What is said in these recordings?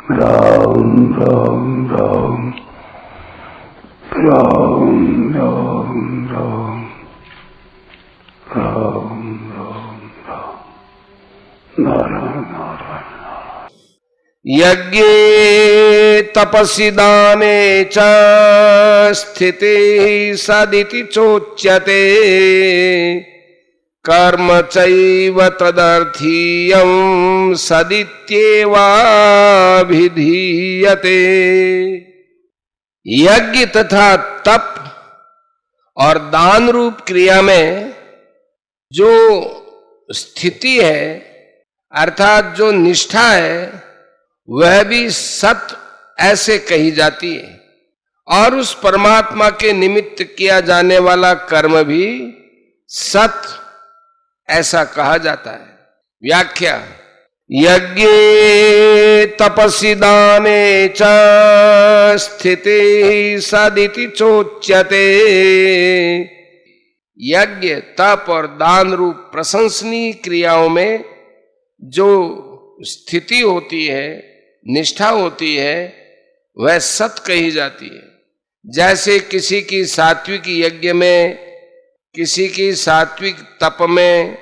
राम राम राम राम राम राम राम राम राम नारायण नारायण। यज्ञे तपसि दाने च स्थिते सदिति चोच्यते कर्म चैव तदर्थीयं सदित्येवाभिधीयते। यज्ञ तथा तप और दान रूप क्रिया में जो स्थिति है अर्थात जो निष्ठा है वह भी सत ऐसे कही जाती है और उस परमात्मा के निमित्त किया जाने वाला कर्म भी सत ऐसा कहा जाता है। व्याख्या। यज्ञे तपसि दाने च स्थिते सदिति चोच्यते। यज्ञ तप और दान रूप प्रशंसनीय क्रियाओं में जो स्थिति होती है निष्ठा होती है वह सत कही जाती है। जैसे किसी की सात्विक यज्ञ में, किसी की सात्विक तप में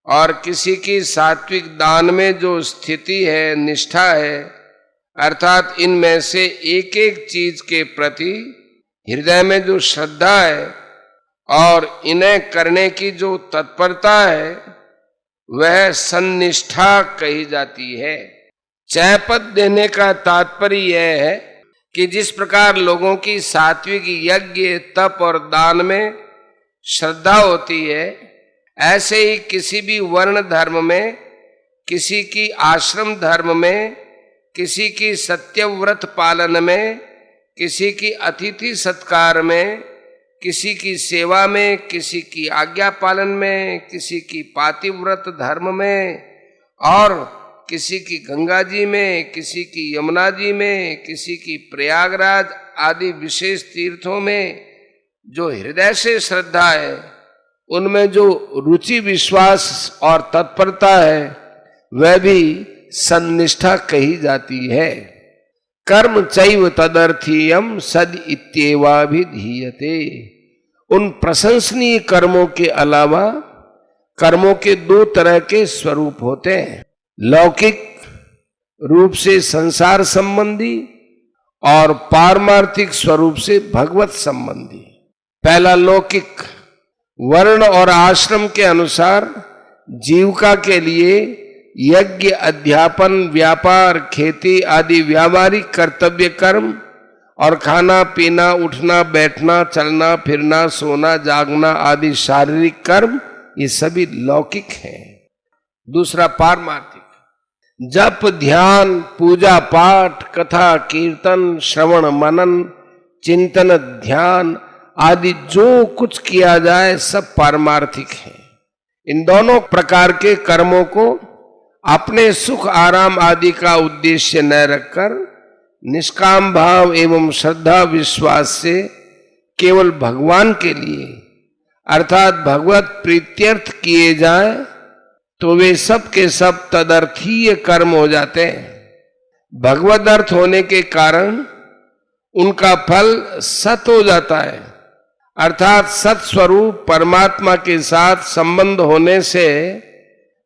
और किसी की सात्विक दान में जो स्थिति है निष्ठा है अर्थात इनमें से एक एक चीज के प्रति हृदय में जो श्रद्धा है और इन्हें करने की जो तत्परता है वह सन्निष्ठा कही जाती है। चयपद देने का तात्पर्य यह है कि जिस प्रकार लोगों की सात्विक यज्ञ तप और दान में श्रद्धा होती है ऐसे ही किसी भी वर्ण धर्म में, किसी की आश्रम धर्म में, किसी की सत्यव्रत पालन में, किसी की अतिथि सत्कार में, किसी की सेवा में, किसी की आज्ञा पालन में, किसी की पातिव्रत धर्म में और किसी की गंगा जी में, किसी की यमुना जी में, किसी की प्रयागराज आदि विशेष तीर्थों में जो हृदय से श्रद्धा है उनमें जो रुचि विश्वास और तत्परता है वह भी सन्निष्ठा कही जाती है। कर्म चैव तदर्थीयम सद इत्येवाभिधीयते। उन प्रशंसनीय कर्मों के अलावा कर्मों के दो तरह के स्वरूप होते हैं, लौकिक रूप से संसार संबंधी और पारमार्थिक स्वरूप से भगवत संबंधी। पहला लौकिक। वर्ण और आश्रम के अनुसार जीविका के लिए यज्ञ, अध्यापन, व्यापार, खेती आदि व्यावहारिक कर्तव्य कर्म और खाना पीना, उठना बैठना, चलना फिरना, सोना जागना आदि शारीरिक कर्म ये सभी लौकिक हैं। दूसरा पारमार्थिक। जप, ध्यान, पूजा पाठ, कथा कीर्तन, श्रवण मनन, चिंतन ध्यान आदि जो कुछ किया जाए सब पारमार्थिक है। इन दोनों प्रकार के कर्मों को अपने सुख आराम आदि का उद्देश्य न रखकर निष्काम भाव एवं श्रद्धा विश्वास से केवल भगवान के लिए अर्थात भगवत प्रीत्यर्थ किए जाए तो वे सब के सब तदर्थीय कर्म हो जाते हैं। भगवत अर्थ होने के कारण उनका फल सत हो जाता है अर्थात सत स्वरूप परमात्मा के साथ संबंध होने से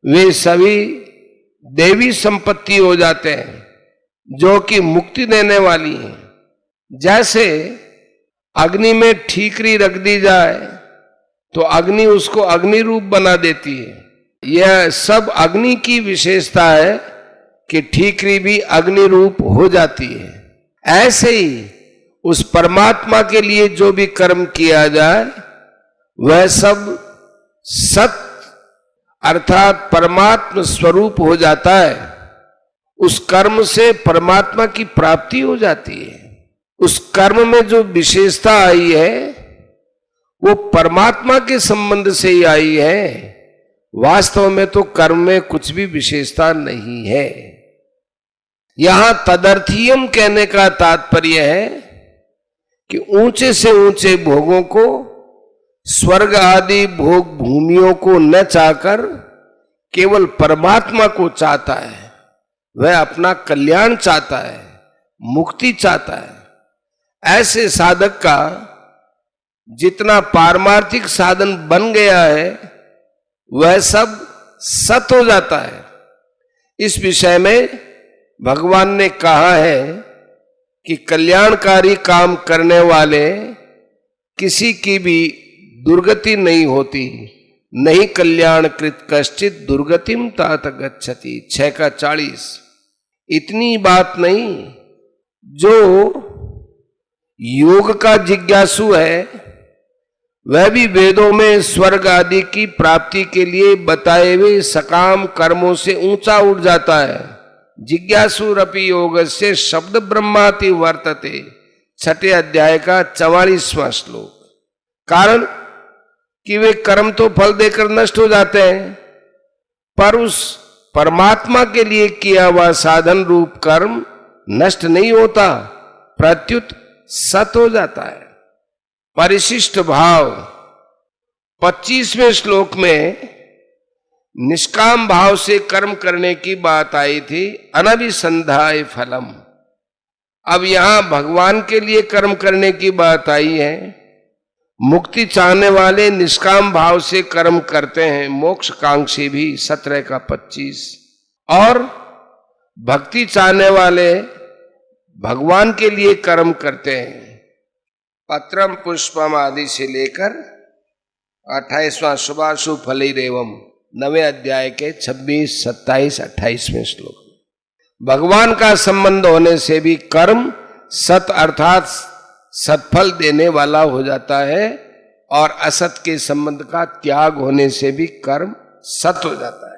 वे सभी देवी संपत्ति हो जाते हैं जो कि मुक्ति देने वाली हैं। जैसे अग्नि में ठीकरी रख दी जाए तो अग्नि उसको अग्नि रूप बना देती है। यह सब अग्नि की विशेषता है कि ठीकरी भी अग्नि रूप हो जाती है। ऐसे ही उस परमात्मा के लिए जो भी कर्म किया जाए वह सब सत अर्थात परमात्म स्वरूप हो जाता है। उस कर्म से परमात्मा की प्राप्ति हो जाती है। उस कर्म में जो विशेषता आई है वो परमात्मा के संबंध से ही आई है। वास्तव में तो कर्म में कुछ भी विशेषता नहीं है। यहां तदर्थीयम कहने का तात्पर्य है कि ऊंचे से ऊंचे भोगों को, स्वर्ग आदि भोग भूमियों को न चाहकर केवल परमात्मा को चाहता है। वह अपना कल्याण चाहता है, मुक्ति चाहता है। ऐसे साधक का जितना पारमार्थिक साधन बन गया है वह सब सत हो जाता है। इस विषय में भगवान ने कहा है कि कल्याणकारी काम करने वाले किसी की भी दुर्गति नहीं होती, नहीं कल्याणकृत कश्चित दुर्गतिम तात गच्छति। 6:40। इतनी बात नहीं, जो योग का जिज्ञासु है वह भी वेदों में स्वर्ग आदि की प्राप्ति के लिए बताए हुए सकाम कर्मों से ऊंचा उठ जाता है। जिज्ञासुरपि योगस्य शब्द ब्रह्माति वर्तते, 6 अध्याय का 44वां श्लोक। कारण कि वे कर्म तो फल देकर नष्ट हो जाते हैं, पर उस परमात्मा के लिए किया हुआ साधन रूप कर्म नष्ट नहीं होता, प्रत्युत सत हो जाता है। परिशिष्ट भाव 25वें श्लोक में निष्काम भाव से कर्म करने की बात आई थी, अनभिसंधाय फलम। अब यहां भगवान के लिए कर्म करने की बात आई है। मुक्ति चाहने वाले निष्काम भाव से कर्म करते हैं, मोक्ष कांक्षी भी 17:25। और भक्ति चाहने वाले भगवान के लिए कर्म करते हैं। पत्रम पुष्पम आदि से लेकर 28वां शुभाशुभ फलैरेवम 9वें अध्याय के 26, 27, 28वें श्लोक। भगवान का संबंध होने से भी कर्म सत अर्थात सत्फल देने वाला हो जाता है, और असत के संबंध का त्याग होने से भी कर्म सत हो जाता है।